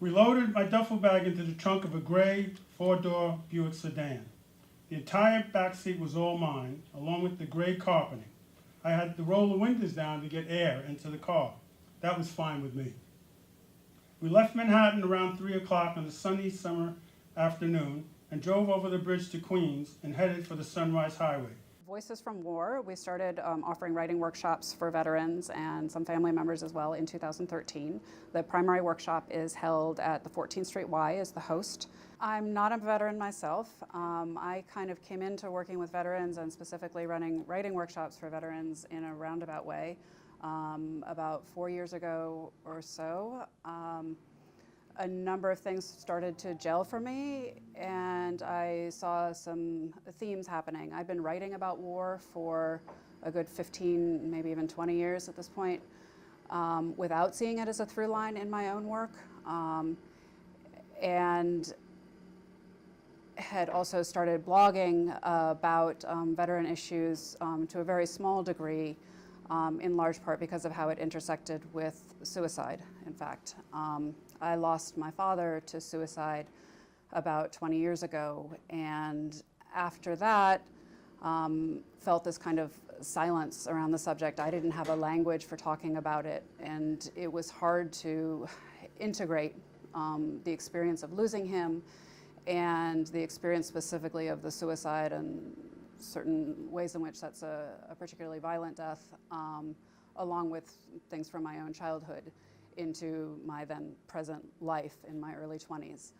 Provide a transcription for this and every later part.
We loaded my duffel bag into the trunk of a gray four-door Buick sedan. The entire back seat was all mine, along with the gray carpeting. I had to roll the windows down to get air into the car. That was fine with me. We left Manhattan around 3 o'clock on a sunny summer afternoon and drove over the bridge to Queens and headed for the Sunrise Highway. Voices from War, we started offering writing workshops for veterans and some family members as well in 2013. The primary workshop is held at the 14th Street Y as the host. I'm not a veteran myself. I kind of came into working with veterans and specifically running writing workshops for veterans in a roundabout way about 4 years ago or so. A number of things started to gel for me, and I saw some themes happening. I've been writing about war for a good 15, maybe even 20 years at this point, without seeing it as a through line in my own work, and had also started blogging about veteran issues to a very small degree, in large part because of how it intersected with suicide, in fact. I lost my father to suicide about 20 years ago, and after that, felt this kind of silence around the subject. I didn't have a language for talking about it, and it was hard to integrate the experience of losing him and the experience specifically of the suicide and certain ways in which that's a particularly violent death, along with things from my own childhood into my then present life in my early 20s.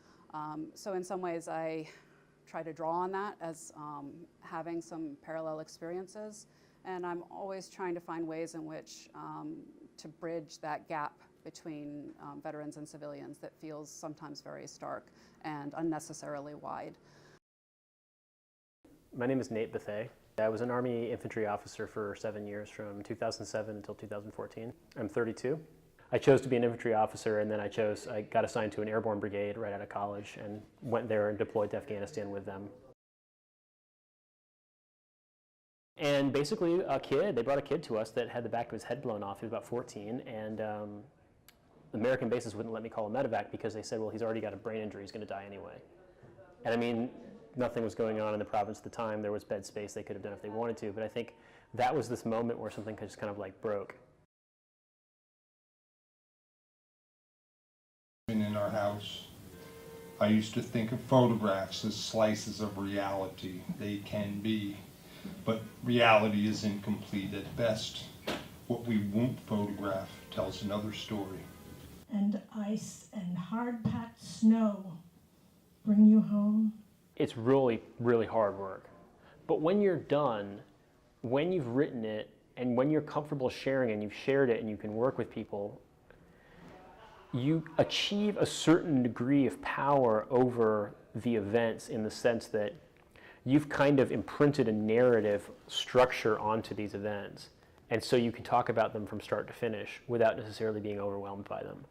So in some ways I try to draw on that as having some parallel experiences, and I'm always trying to find ways in which to bridge that gap between veterans and civilians that feels sometimes very stark and unnecessarily wide. My name is Nate Bethay. I was an Army infantry officer for 7 years, from 2007 until 2014. I'm 32. I chose to be an infantry officer, and then I got assigned to an airborne brigade right out of college and went there and deployed to Afghanistan with them. And basically they brought a kid to us that had the back of his head blown off. He was about 14, and American bases wouldn't let me call a medevac because they said, well, he's already got a brain injury, he's going to die anyway. And I mean, nothing was going on in the province at the time. There was bed space they could have done if they wanted to, but I think that was this moment where something just kind of like broke. In our house, I used to think of photographs as slices of reality. They can be, but reality is incomplete at best. What we won't photograph tells another story. And ice and hard-packed snow bring you home? It's really, really hard work. But when you're done, when you've written it, and when you're comfortable sharing and you've shared it and you can work with people, you achieve a certain degree of power over the events in the sense that you've kind of imprinted a narrative structure onto these events. And so you can talk about them from start to finish without necessarily being overwhelmed by them.